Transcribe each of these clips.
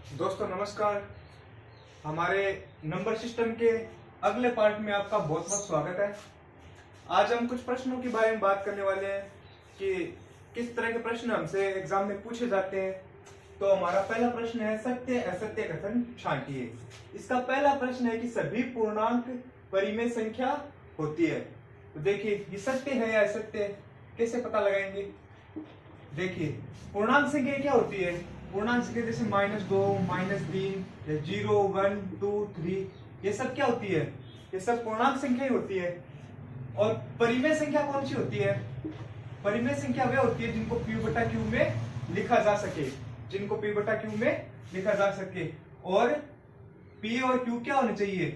दोस्तों नमस्कार। हमारे नंबर सिस्टम के अगले पार्ट में आपका बहुत बहुत स्वागत है। आज हम कुछ प्रश्नों के बारे में बात करने वाले हैं कि किस तरह के प्रश्न हमसे एग्जाम में पूछे जाते हैं। तो हमारा पहला प्रश्न है सत्य असत्य कथन छांटिए। इसका पहला प्रश्न है कि सभी पूर्णांक परिमेय संख्या होती है। तो देखिए ये सत्य है या असत्य है, कैसे पता लगाएंगे। देखिए पूर्णांक संख्या क्या होती है। पूर्णांक संख्या जैसे -2, -3 या 0, 1, 2, 3 ये सब क्या होती है, ये सब पूर्णांक संख्या ही होती है। और परिमेय संख्या कौन सी होती है। परिमेय संख्या वे होती है जिनको P/Q में लिखा जा सके, जिनको P/Q में लिखा जा सके। और P और Q क्या होने चाहिए,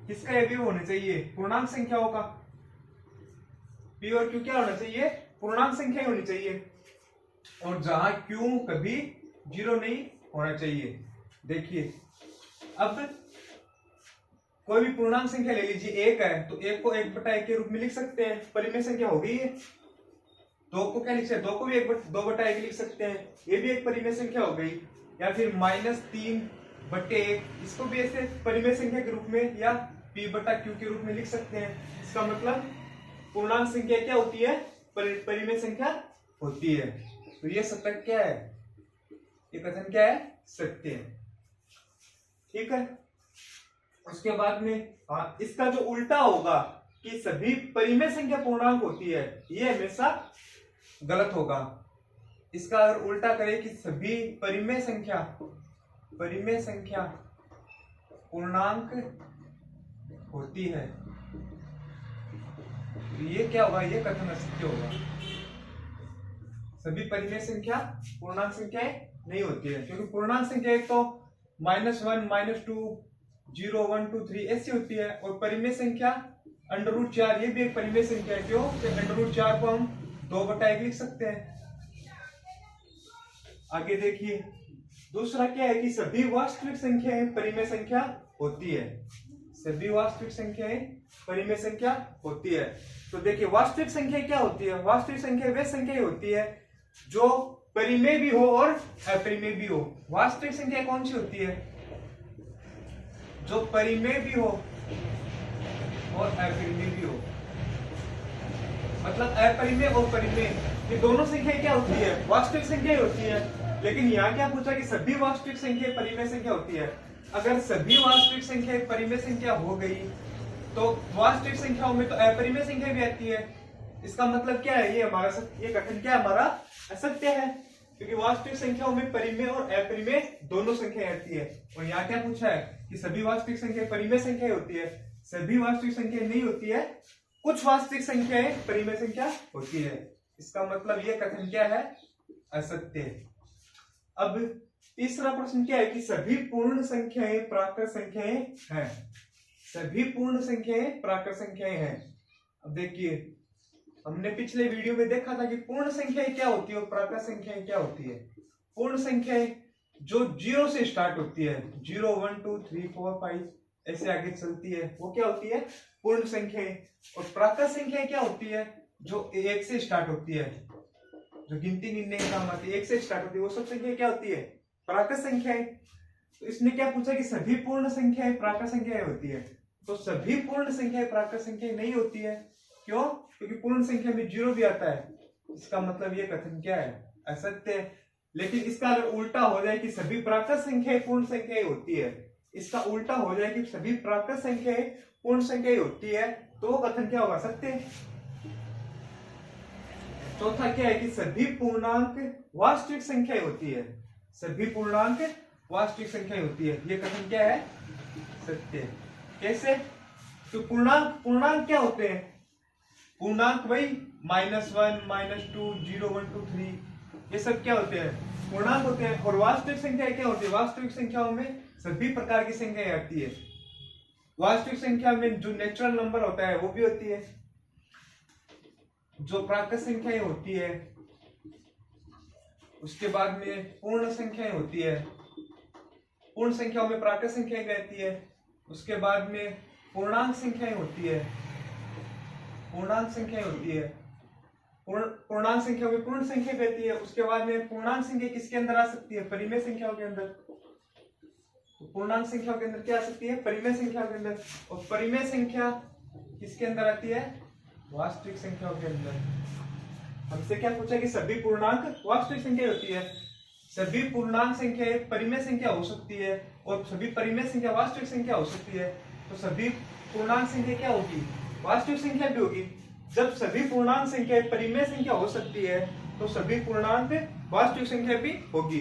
किसका एवयव होने चाहिए, पूर्णांक संख्याओं का। P और Q क्या होना चाहिए, पूर्णांक संख्या होनी चाहिए। और जहां Q कभी 0 नहीं होना चाहिए। देखिए अब कोई भी पूर्णांक संख्या ले लीजिए, 1 है तो 1 को 1/1 के रूप में लिख सकते हैं, परिमेय संख्या हो गई है। 2 को क्या लिख सकते हैं, 2 को भी 2/1 लिख सकते हैं, ये भी एक परिमेय संख्या हो गई। या फिर -3/1 इसको भी ऐसे परिमेय संख्या के रूप में या P/Q के रूप में लिख सकते हैं। इसका मतलब पूर्णांक संख्या क्या होती है, परिमेय संख्या होती है। तो ये सत्य क्या है, ये कथन क्या है, सत्य है। ठीक है। उसके बाद में इसका जो उल्टा होगा कि सभी परिमेय संख्या पूर्णांक होती है, ये हमेशा गलत होगा। इसका अगर उल्टा करें कि सभी परिमेय संख्या पूर्णांक होती है, तो ये क्या होगा, ये कथन असत्य होगा। सभी परिमेय संख्या पूर्णांक संख्याएं नहीं होती है, क्योंकि पूर्णांक संख्या एक तो -1, -2, 0, 1, 2, 3 ऐसी होती है। और परिमेय संख्या √4 ये भी एक परिमेय संख्या है। क्यों, √4 को हम 2/1 लिख सकते हैं। आगे देखिए दूसरा क्या है कि सभी वास्तविक संख्याएं परिमेय संख्या होती है। सभी वास्तविक संख्याएं परिमेय संख्या होती है। तो देखिए वास्तविक संख्या क्या होती है, वास्तविक संख्या वे संख्या होती है जो परिमेय भी हो और अपरिमेय भी हो। वास्तविक संख्या कौन सी होती है, जो परिमेय भी हो और अपरिमेय भी हो। मतलब अपरिमेय और परिमेय ये दोनों संख्या क्या होती है, वास्तविक संख्या ही होती है। लेकिन यहाँ क्या पूछा कि सभी वास्तविक संख्या परिमेय संख्या होती है। अगर सभी वास्तविक संख्या परिमेय संख्या हो गई तो वास्तविक संख्याओं में तो अपरिमेय संख्या भी आती है। इसका मतलब क्या है, ये हमारा ये कथन क्या हमारा असत्य है, क्योंकि वास्तविक संख्याओं में परिमेय और अपरिमेय दोनों संख्याएं आती है। और यहाँ क्या पूछा है कि सभी वास्तविक संख्या परिमेय संख्या होती है, सभी वास्तविक संख्या नहीं होती है, कुछ वास्तविक संख्याएं परिमेय संख्या होती है। इसका मतलब ये कथन क्या है, असत्य। अब तीसरा प्रश्न क्या है कि सभी पूर्ण संख्याएं प्राकृत संख्याएं हैं। सभी पूर्ण संख्याएं प्राकृत संख्याएं हैं। अब देखिए हमने पिछले वीडियो में देखा था कि पूर्ण संख्याएं क्या होती है और प्राकृत संख्याएं क्या होती है। पूर्ण संख्याएं जो 0 से स्टार्ट होती है, 0, 1, 2, 3, 4, 5 ऐसे आगे चलती है, वो क्या होती है, पूर्ण संख्याएं। और प्राकृत संख्याएं क्या होती है, जो 1 से स्टार्ट होती है, जो गिनती गिनने के काम आती है, 1 से स्टार्ट होती है, वो सब संख्या क्या होती है, प्राकृत संख्याएं। तो इसने क्या पूछा कि सभी पूर्ण संख्याएं प्राकृत संख्याएं होती है। तो सभी पूर्ण संख्याएं प्राकृत संख्याएं नहीं होती है। क्यों, क्योंकि पूर्ण संख्या में 0 भी आता है। इसका मतलब ये कथन क्या है, असत्य है। लेकिन इसका अगर उल्टा हो जाए कि सभी प्राकृत संख्याएं पूर्ण संख्याएं होती है, इसका उल्टा हो जाए कि सभी प्राकृत संख्याएं पूर्ण संख्याएं होती है, तो वो कथन क्या होगा, सत्य। चौथा क्या है कि सभी पूर्णांक वास्तविक संख्याएं होती है, सभी पूर्णांक वास्तविक संख्याएं होती है, ये कथन क्या है, सत्य। कैसे, तो पूर्णांक क्या होते हैं, पूर्णांक वही -1, -2, 0, 1, 2, 3 ये सब क्या होते हैं, पूर्णांक होते हैं। और वास्तविक संख्या क्या होती है, वास्तविक संख्याओं में सभी प्रकार की संख्याएं आती है। वास्तविक संख्या में जो नेचुरल नंबर होता है वो भी होती है, जो प्राकृत संख्याएं होती है, उसके बाद में पूर्ण संख्याएं होती है, पूर्ण संख्याओं में प्राकृत संख्याएं रहती है, उसके बाद में पूर्णांक संख्याएं होती है, पूर्णांक संख्या होती है, पूर्णांक संख्या में पूर्ण संख्या रहती है। उसके बाद में पूर्णांक संख्या किसके अंदर आ सकती है, परिमेय संख्याओं के अंदर। तो पूर्णांक संख्याओं के अंदर क्या आ सकती है? परिमेय संख्या के अंदर। और परिमेय संख्या किसके अंदर आती है? वास्तविक संख्याओं के अंदर। हमसे क्या पूछा कि सभी पूर्णांक वास्तविक संख्या होती है। सभी पूर्णांक संख्या परिमेय संख्या हो सकती है और सभी परिमेय संख्या वास्तविक संख्या हो सकती है। तो सभी पूर्णांक संख्या क्या होगी? वास्तविक संख्या भी होगी। जब सभी पूर्णांक संख्या परिमेय संख्या हो सकती है तो सभी पूर्णांक वास्तविक संख्या भी होगी,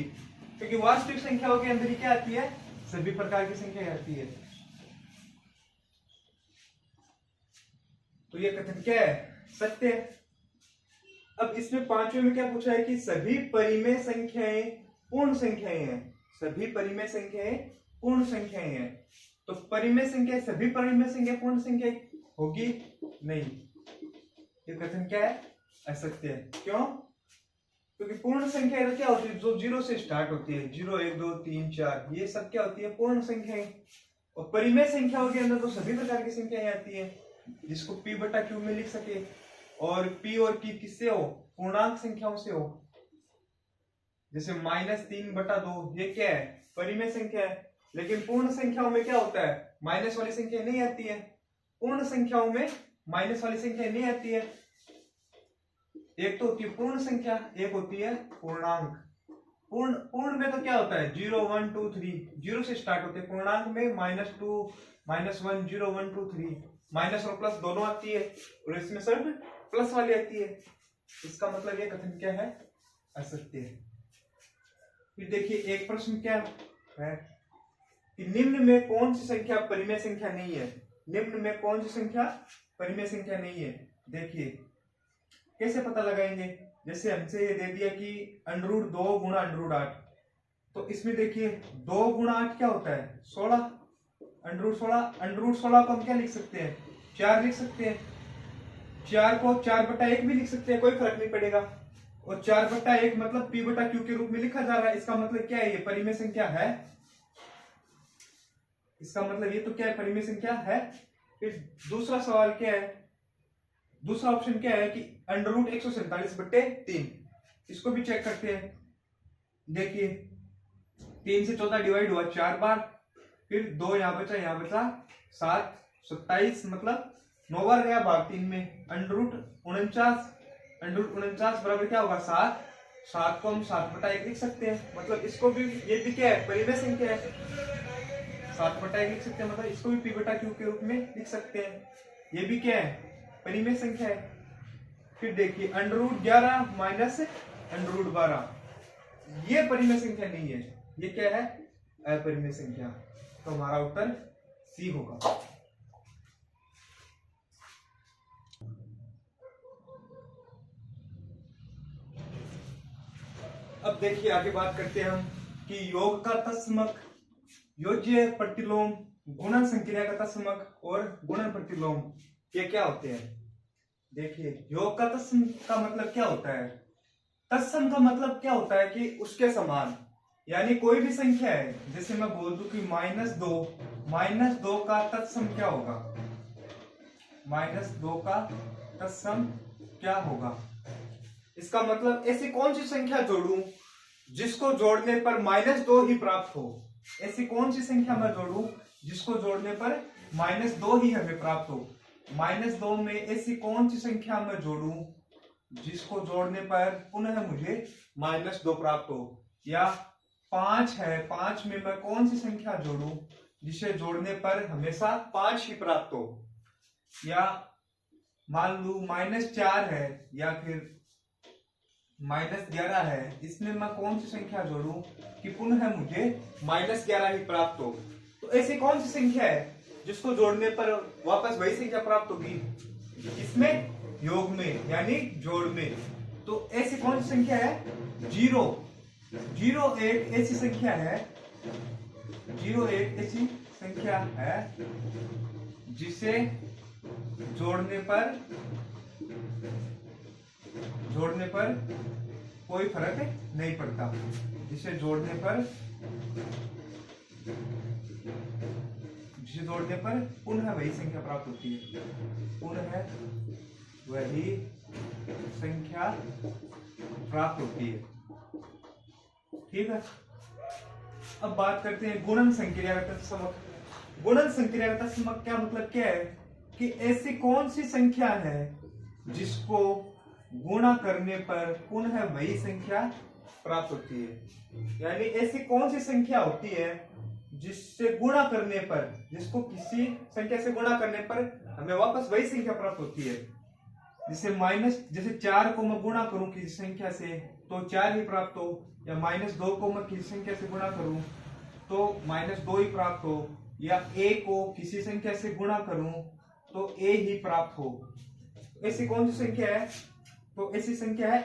क्योंकि वास्तविक संख्याओं के अंदर ही क्या आती है? सभी प्रकार की संख्या आती है। तो ये कथन क्या है? सत्य है। अब इसमें पांचवें में क्या पूछा है कि सभी परिमेय संख्याएं पूर्ण संख्याएं हैं। सभी परिमेय संख्याएं पूर्ण संख्याएं हैं। तो परिमेय संख्या, सभी परिमेय संख्या पूर्ण संख्या होगी नहीं। ये कथन क्या है? असत्य है। क्यों? क्योंकि पूर्ण संख्या क्या होती है? जो जीरो से स्टार्ट होती है, 0 1 2 3 4, ये सब क्या होती है? पूर्ण संख्याएं। और परिमेय संख्याओं के अंदर तो सभी प्रकार की संख्याएं आती है, जिसको p बटा q में लिख सके। और p और q किससे हो? पूर्णांक संख्याओं से हो। जैसे -3 बटा 2, ये क्या है? परिमेय संख्या है। लेकिन पूर्ण संख्याओं में क्या होता है? माइनस वाली संख्या नहीं आती है। पूर्ण संख्याओं में माइनस वाली संख्या नहीं आती है। एक तो होती है पूर्ण संख्या, एक होती है पूर्णांक। पूर्ण में तो क्या होता है? 0 1 2 3, 0 से स्टार्ट होते हैं। पूर्णांक में -2 -1 0 1 2 3, माइनस और प्लस दोनों आती है, और इसमें सिर्फ प्लस वाली आती है। इसका मतलब ये कथन क्या है? असत्य है। फिर देखिए एक प्रश्न क्या है कि निम्न में कौन सी संख्या परिमेय संख्या नहीं है? निम्न में कौन सी संख्या परिमेय संख्या नहीं है? देखिए कैसे पता लगाएंगे? जैसे हमसे ये दे दिया कि √2 गुणा √8, तो इसमें देखिए 2 गुणा 8 क्या होता है? 16। √16, √16 को हम क्या लिख सकते हैं? 4 लिख सकते हैं। 4 को 4/1 भी लिख सकते हैं, कोई फर्क नहीं पड़ेगा। और 4/1 मतलब p बटा q के रूप में लिखा जा रहा है। इसका मतलब क्या है? ये परिमेय संख्या है। इसका मतलब ये तो क्या है? परिमेय संख्या है। फिर दूसरा सवाल क्या है? दूसरा ऑप्शन क्या है कि √147/3, इसको भी चेक करते हैं। देखिए 3 से 14 डिवाइड हुआ 4 बार, फिर 2 यहाँ बचा 7, 27 मतलब 9 बार गया भाग 3 में। √49 बराबर क्या होगा? 7। 7 को हम 7/1 लिख सकते हैं, मतलब इसको भी, ये भी क्या है? परिमेय संख्या है। 7/1 लिख सकते हैं, मतलब इसको भी p बटा q के रूप में लिख सकते हैं। ये भी क्या है? परिमेय संख्या है। फिर देखिए √11 माइनस √12, ये परिमेय संख्या नहीं है। ये क्या है? अपरिमेय संख्या। तो हमारा उत्तर सी होगा। अब देखिए आगे बात करते हैं हम कि योग का तत्समक, योज्य प्रतिलोम, गुणन संक्रिया का तत्समक और गुणन प्रतिलोम, ये क्या होते हैं? देखिए योग का तत्सम का मतलब क्या होता है? तत्सम का मतलब क्या होता है कि उसके समान, यानी कोई भी संख्या है, जैसे मैं बोल दूं कि -2 का तत्सम क्या होगा? -2 का तत्सम क्या होगा? इसका मतलब ऐसी कौन सी संख्या जोड़ूं जिसको जोड़ने पर -2 ही प्राप्त हो? ऐसी कौन सी संख्या मैं जोड़ूं जिसको जोड़ने पर -2 ही हमें प्राप्त हो? -2 में ऐसी कौन सी संख्या मैं जोड़ूं जिसको जोड़ने पर पुनः मुझे -2 प्राप्त हो? या 5 है, 5 में मैं कौन सी संख्या जोड़ूं जिसे जोड़ने पर हमेशा 5 ही प्राप्त हो? या मान लू -4 है या फिर -11 है, इसमें मैं कौन सी संख्या जोड़ूं कि पुनः मुझे -11 ही प्राप्त हो? तो ऐसी कौन सी संख्या है जिसको जोड़ने पर वापस वही संख्या प्राप्त होगी? इसमें योग में, यानी जोड़ में। तो ऐसी कौन सी संख्या है? 0 एक ऐसी संख्या है, 0 एक ऐसी संख्या है जिसे जोड़ने पर कोई फर्क नहीं पड़ता। जिसे जोड़ने पर पुनः वही संख्या प्राप्त होती है। पुनः वही संख्या प्राप्त होती है। ठीक है। अब बात करते हैं गुणन संक्रिया का तत्समक। गुणन संक्रिया का तत्समक क्या मतलब क्या है कि ऐसी कौन सी संख्या है जिसको गुणा करने पर पुनः वही संख्या प्राप्त होती है। यानी ऐसी कौन सी संख्या होती है जिससे गुणा करने पर, जिसको किसी संख्या से गुणा करने पर हमें वापस वही संख्या प्राप्त होती है। जैसे 4 को मैं गुणा करूं किसी संख्या से तो 4 ही प्राप्त हो, या -2 को मैं किसी संख्या से गुणा करूं तो -2 ही प्राप्त हो, या a को किसी संख्या से गुणा करूं तो a ही प्राप्त हो। ऐसी कौन सी संख्या है? तो ऐसी संख्या है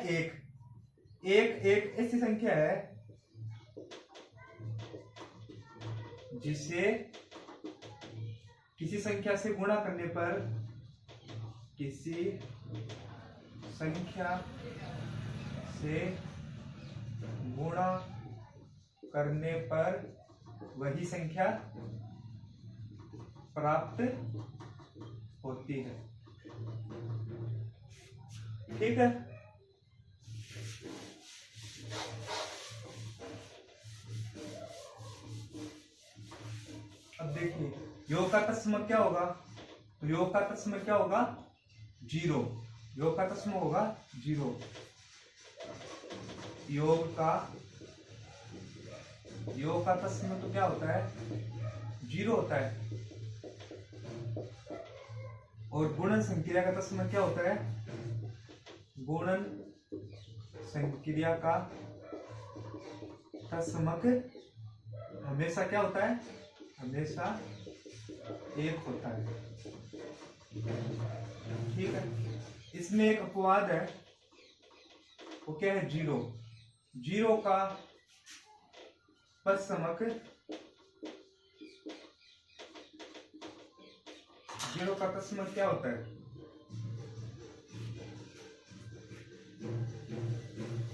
1 ऐसी संख्या है जिसे किसी संख्या से गुणा करने पर, किसी संख्या से गुणा करने पर वही संख्या प्राप्त होती है। ठीक है। अब देखिए योग का तत्समक क्या होगा? तो योग का तत्समक क्या होगा? 0। योग का तत्समक होगा 0। योग का तत्समक तो क्या होता है? 0 होता है। और गुणन संक्रिया का तत्समक क्या होता है? गुणन संक्रिया का तत्समक हमेशा क्या होता है? हमेशा 1 होता है। ठीक है। इसमें एक अपवाद है, वो क्या है? 0 का तत्समक, 0 का तत्समक क्या होता है?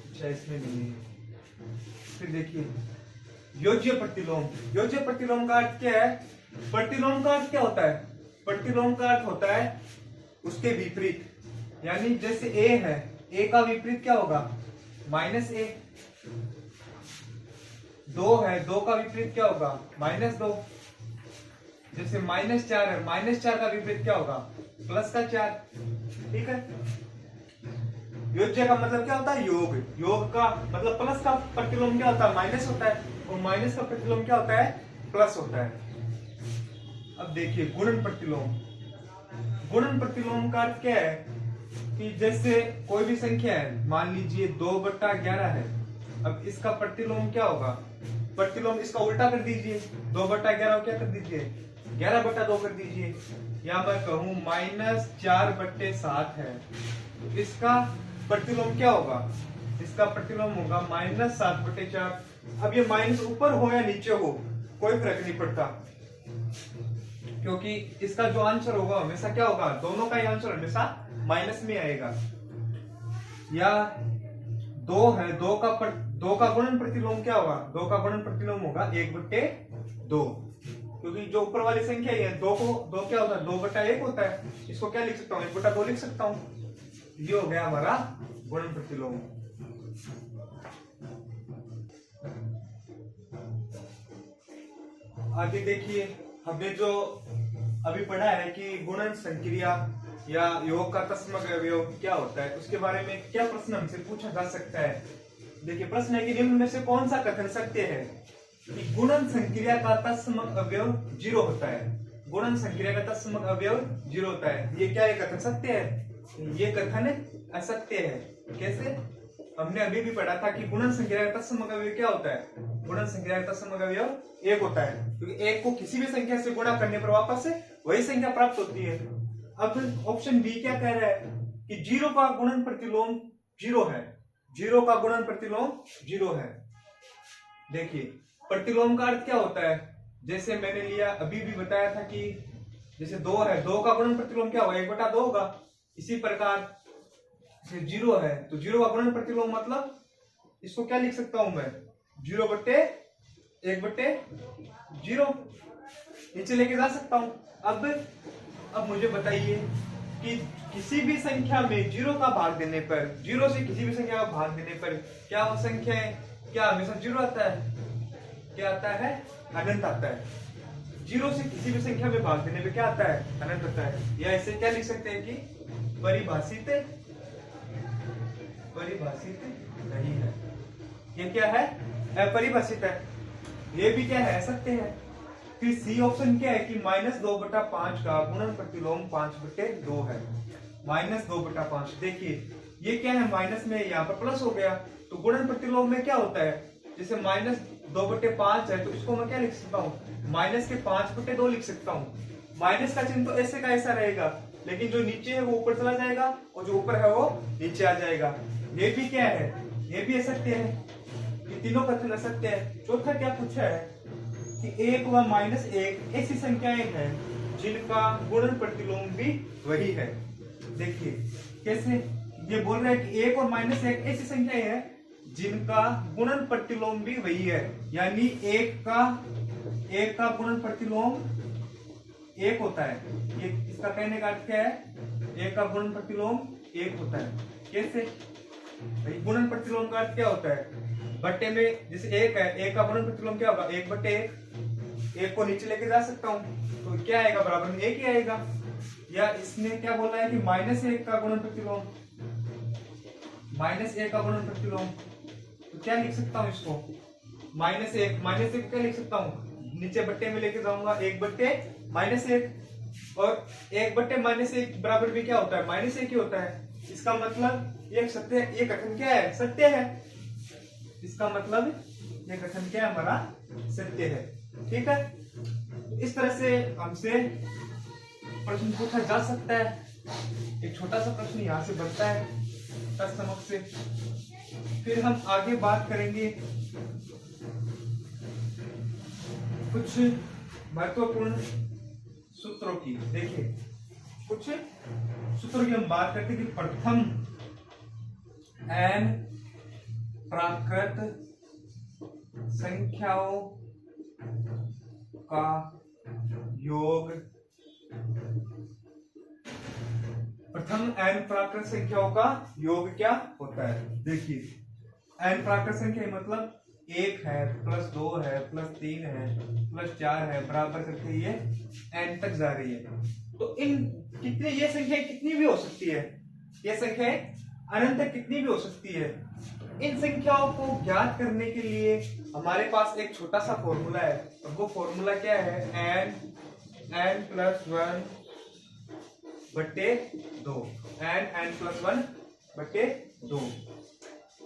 अच्छा, इसमें नहीं है। फिर देखिए योज्य प्रतिलोम। योज्य प्रतिलोम का अर्थ क्या है? प्रतिलोम का अर्थ क्या होता है? प्रतिलोम का अर्थ होता है उसके विपरीत। यानी जैसे a है, a का विपरीत क्या होगा? -a। 2 है, 2 का विपरीत क्या होगा? -2। जैसे -4 है, -4 का विपरीत क्या होगा? +4। ठीक है। योज्य का मतलब क्या होता है? योग। योग का मतलब प्लस का प्रतिलोम क्या होता है? माइनस होता है, और माइनस का प्रतिलोम क्या होता है? प्लस होता है। अब देखिए गुणन प्रतिलोम। गुणन प्रतिलोम का अर्थ क्या है कि जैसे कोई भी संख्या है, मान लीजिए 2/11 है। अब इसका प्रतिलोम क्या होगा? प्रतिलोम इसका उल्टा कर दीजिए, 2/11 को क्या कर दीजिए? 11/2 कर दीजिए। या मैं कहूं -4/7 है, तो इसका प्रतिलोम क्या होगा? इसका प्रतिलोम होगा -7/4। अब ये माइनस ऊपर हो या नीचे हो कोई फर्क नहीं पड़ता, क्योंकि इसका जो आंसर होगा हमेशा क्या होगा? दोनों का ही आंसर हमेशा माइनस में आएगा। या 2 है, 2 का गुणन प्रतिलोम क्या होगा? 2 का गुणन प्रतिलोम होगा 1/2, क्योंकि जो ऊपर वाली संख्या है 2 क्या होता है? 2/1 होता है। इसको क्या लिख सकता हूँ? 1/2 लिख सकता हूँ। ये हो गया हमारा गुणन प्रतिलोम। आगे देखिए, हमने जो अभी पढ़ा है कि गुणन संक्रिया या योग का तत्समक अवयव क्या होता है, उसके बारे में क्या प्रश्न हमसे पूछा जा सकता है। देखिए प्रश्न है कि निम्न में से कौन सा कथन सत्य है कि गुणन संक्रिया का तत्समक अवयव 0 होता है? गुणन संक्रिया का तत्समक अवयव 0 होता है। ये क्या ये कथन सत्य है? ये कथन असत्य है। कैसे? हमने अभी भी पढ़ा था कि गुणन संक्रिया का तत्समक अवयव क्या होता है? गुणन संक्रिया का तत्समक अवयव 1 होता है, क्योंकि 1 को किसी भी संख्या से गुणा करने पर वापस से वही संख्या प्राप्त होती है। अब ऑप्शन बी क्या कह रहा है कि 0 का गुणन प्रतिलोम 0 है। 0 का गुणन प्रतिलोम 0 है। देखिए प्रतिलोम का अर्थ क्या होता है? जैसे मैंने लिया अभी भी बताया था कि जैसे 2 है, 2 का गुणन प्रतिलोम क्या होगा? 1/2 होगा। इसी प्रकार 0 है तो 0 का गुणन प्रतिलोम मतलब इसको क्या लिख सकता हूं मैं? 0/1/0 नीचे लेके जा सकता हूं। अब मुझे बताइए कि किसी भी संख्या में 0 का भाग देने पर, 0 से किसी भी संख्या का भाग देने पर क्या वो संख्या है क्या हमेशा 0 आता है? क्या आता है? अनंत आता है। 0 से किसी भी संख्या में भाग देने पे क्या आता है? अनंत आता है। या इसे क्या लिख सकते हैं कि परिभाषित नहीं है। ये क्या है? अपरिभाषित है। ये भी क्या है? सत्य है। फिर सी ऑप्शन क्या है कि -2/5 का गुणन प्रतिलोम 5/2 है। -2/5 देखिए ये क्या है? माइनस में यहाँ पर प्लस हो गया, तो गुणन प्रतिलोम में क्या होता है? जैसे -2/5 है तो इसको मैं क्या लिख सकता हूँ? माइनस के 5/2 लिख सकता हूँ। माइनस का चिन्ह तो ऐसे का ऐसा रहेगा, लेकिन जो नीचे है वो ऊपर चला जाएगा और जो ऊपर है वो नीचे आ जाएगा। ये भी क्या है? ये भी असत्य है। ये तीनों कथन असत्य है। चौथा क्या पूछा है कि 1 व -1 ऐसी संख्याएं हैं जिनका गुणन प्रतिलोम भी वही है। देखिए कैसे ये बोल रहा है कि 1 और -1 ऐसी संख्याएं हैं जिनका गुणन प्रतिलोम भी वही है। यानी 1 का गुणन प्रतिलोम 1 होता है। ये इसका कहने का अर्थ क्या है? 1 का गुणन प्रतिलोम 1 होता है। कैसे? भाई गुणन प्रतिलोम का अर्थ क्या होता है? बट्टे में जैसे 1 है, 1 का गुणन प्रतिलोम क्या होगा? 1/1। 1 को नीचे लेके जा सकता हूँ तो क्या आएगा? बराबर में 1 ही आएगा। या इसने क्या बोला है कि -1 का गुणन प्रतिलोम, -1 का गुणन प्रतिलोम, तो क्या लिख सकता हूँ इसको? -1 क्या लिख सकता हूँ? नीचे बट्टे में लेके जाऊंगा 1/-1 और 1/-1 बराबर भी क्या होता है? -1 ही होता है। इसका मतलब ये सत्य, ये कथन क्या है? सत्य है। इसका मतलब ये कथन क्या है? हमारा सत्य है। ठीक है, इस तरह से हमसे प्रश्न पूछा जा सकता है। एक छोटा सा प्रश्न यहाँ से बनता है तत्समक से। फिर हम आगे बात करेंगे कुछ महत्वपूर्ण सूत्रों की। देखिए कुछ सूत्रों की हम बात करते हैं कि प्रथम n प्राकृत संख्याओं का योग, प्रथम n प्राकृत संख्याओं का योग क्या होता है? देखिए n प्राकृत संख्या मतलब 1 है, +2 है, +3 है, +4 है, बराबर करके ये n तक जा रही है। तो इन कितनी ये संख्या कितनी भी हो सकती है, ये संख्या अनंत तक कितनी भी हो सकती है। इन संख्याओं को ज्ञात करने के लिए हमारे पास एक छोटा सा फॉर्मूला है, और वो फॉर्मूला क्या है? n + 1/2, n + 1/2।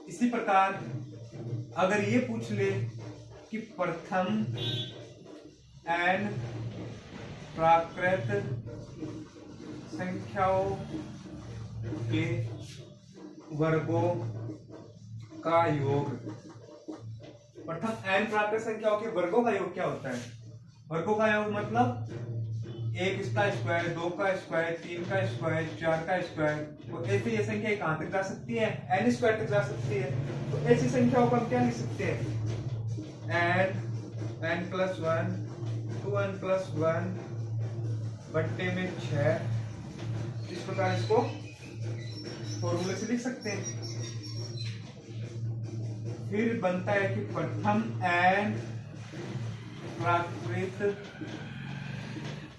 इसी प्रकार अगर ये पूछ ले कि प्रथम n प्राकृत संख्याओं के वर्गों का योग, प्रथम n प्राकृत संख्याओं के वर्गों का योग क्या होता है? वर्गों का योग मतलब 1 का स्क्वायर, 2 का स्क्वायर, 3 का स्क्वायर, 4 का स्क्वायर। तो ऐसे ये संख्या कहां तक जा सकती है? n स्क्वायर तक जा सकती है। तो ऐसी संख्याओं को हम क्या लिख सकते हैं? n + 1, 2n + 1 बट्टे में 6। इस प्रकार इसको फॉर्मूले से लिख सकते हैं। फिर बनता है कि प्रथम n प्राकृत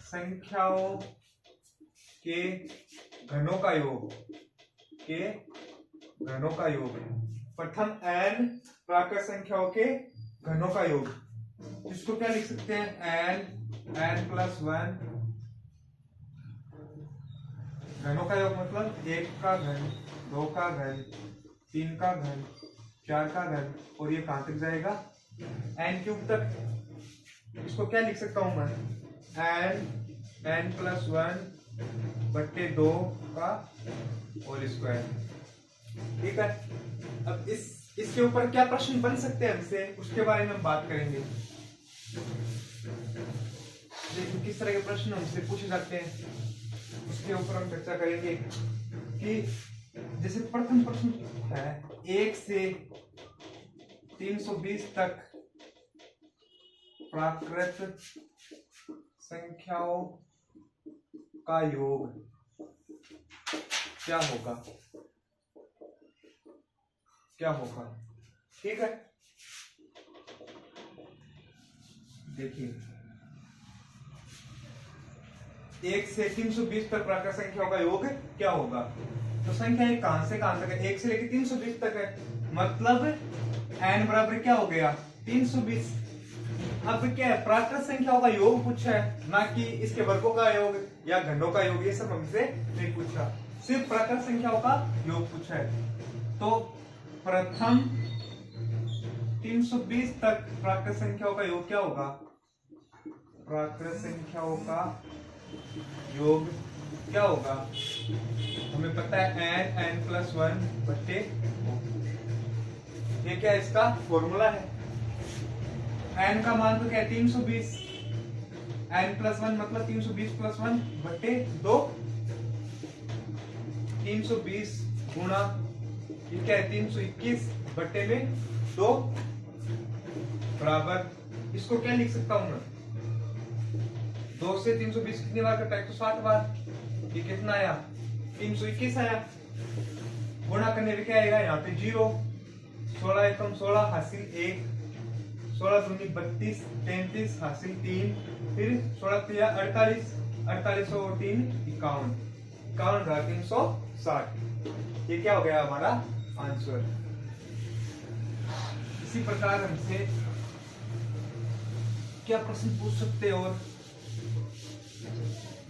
संख्याओं के घनों का योग, प्रथम n प्राकृत संख्याओं के घनों का योग, इसको क्या लिख सकते हैं? n + 1 घनों का योग मतलब 1 का घन, 2 का घन, 3 का घन, 4 का घन, और ये कहां तक जाएगा? n³ तक। इसको क्या लिख सकता हूं मैं? n + 1/2 का होल स्क्वायर। ठीक है, अब इसके ऊपर क्या प्रश्न बन सकते हैं हमसे, उसके बारे में हम बात करेंगे। देखिए किस तरह के प्रश्न हमसे पूछे जाते हैं, उसके ऊपर हम चर्चा करेंगे। कि जैसे प्रथम प्रश्न है 1 से 320 तक प्राकृत संख्याओं का योग क्या होगा? ठीक है, देखिए 1 से 320 तक प्राकृत संख्याओं का योग क्या होगा? तो संख्या एक कहां से कहां तक है? 1 से लेकर 320 तक है, मतलब n बराबर क्या हो गया? 320। अब क्या है, प्राकृत संख्याओं का योग पूछा है, ना कि इसके वर्गों का योग या घनों का योग, ये सब हमसे नहीं पूछा, सिर्फ प्राकृत संख्याओं का योग पूछा है। तो प्रथम 320 तक प्राकृत संख्याओं का योग क्या होगा? प्राकृत संख्याओं का योग क्या होगा? हमें पता है n+1 बटे, ये क्या इसका फॉर्मूला है। n का मान तो क्या है? 320। n+1 मतलब 320 + 1 बटे 2। 320 गुणा ये क्या है? 321 बटे में 2 बराबर, इसको क्या लिख सकता हूं मैं? 2 से 320 कितनी बार कटा है? तो 60 बार। ये कितना आया? 321 आया। गुणा करने पे क्या आएगा? यहाँ पे 0। 16 एकम 16 हासिल 1, 16 दूनी 32, 33 हासिल 3, फिर 16 तिया 48, 48 और 3 51, 51,360। ये क्या हो गया हमारा आंसर। इसी प्रकार हमसे क्या प्रश्न पूछ सकते हैं? और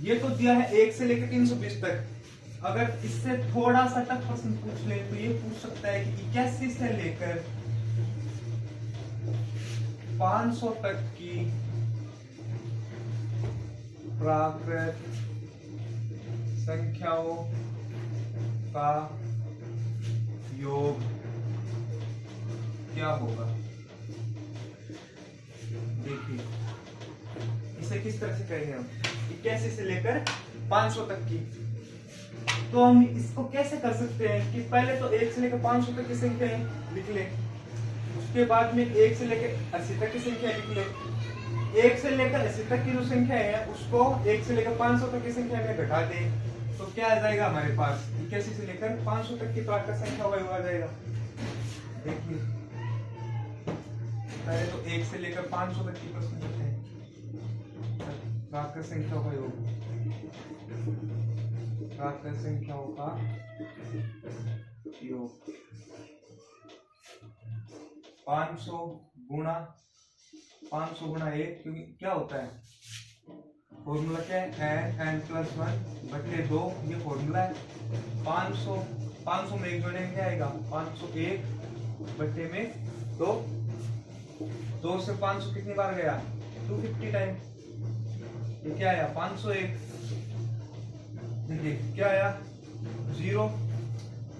ये तो दिया है 1 से लेकर 320 तक। अगर इससे थोड़ा सा टफ प्रश्न पूछ ले तो ये पूछ सकता है कि 81 से लेकर 500 तक की प्राकृत संख्याओं का योग क्या होगा? देखिए इसे किस तरह से करेंगे हम? 81 से लेकर 500 तक की। तो हम इसको कैसे कर सकते हैं कि पहले तो 1 से लेकर 500 तक की संख्याएं लिख ले, उसके बाद में 1 से लेकर 80 तक की संख्या लिख ले। 1 से लेकर 80 तक की जो संख्या है उसको 1 से लेकर 500 तक की संख्या में घटा दे, तो क्या आ जाएगा हमारे पास? 81 से लेकर 500 तक की प्राकृत संख्या का योग आ जाएगा। देखिए पहले तो 1 से लेकर 500 तक की प्रश्न करते हैं। प्राकृत संख्याओं का योग, प्राकृत संख्याओं का योग 500 गुणा 1, क्योंकि क्या होता है फॉर्मूला क्या है? n+1 बटे 2, ये फॉर्मूला है। 500 में 1 जोड़ेंगे क्या आएगा? 501 बटे में 2। 2 से 500 कितनी बार गया? 250 टाइम। ये क्या आया? 501। देखिए क्या आया? 0।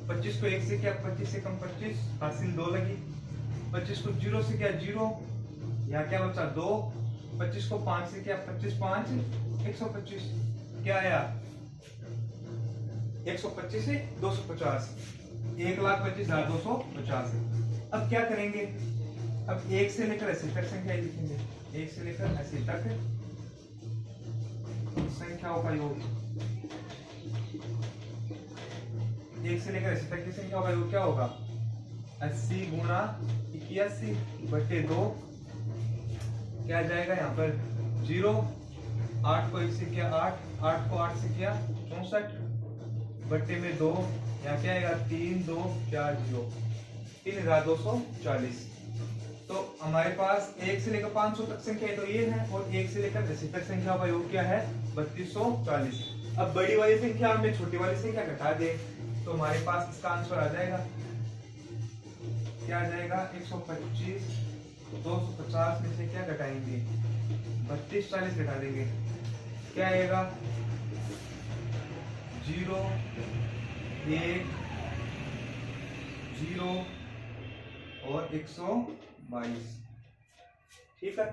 25 को 1 से क्या? 25 से कम 25 हासिल 2 लगी। 25 को 0 से क्या? 0। यहाँ क्या बचा? 2। 25 को 5 से क्या? 25 5 125। क्या आया? 125 से 250, 1,25,250। अब क्या करेंगे? अब 1 से लेकर 80 तक संख्या लिखेंगे। 1 से लेकर 80 तक संख्याओं का योग, 1 से लेकर 80 तक की संख्याओं का योग क्या होगा? 80 गुणा 81 बटे 2, क्या जाएगा यहाँ पर? 0। 8 को 1 से किया 8, 8 को 8 से किया 64 बटे में 2, यहाँ क्या आएगा? 3 2 4 0, 3,240। तो हमारे पास 1 से लेकर 500 तक संख्या तो ये है, और 1 से लेकर 80 तक संख्या का योग क्या है? 3240। अब बड़ी वाली संख्या में छोटी वाली संख्या घटा दे तो हमारे पास इसका आंसर आ जाएगा। क्या आ जाएगा? 125। 250 में से क्या घटाएंगे? 3240 घटा देंगे, क्या आएगा? 0 1 0 और 122। ठीक है।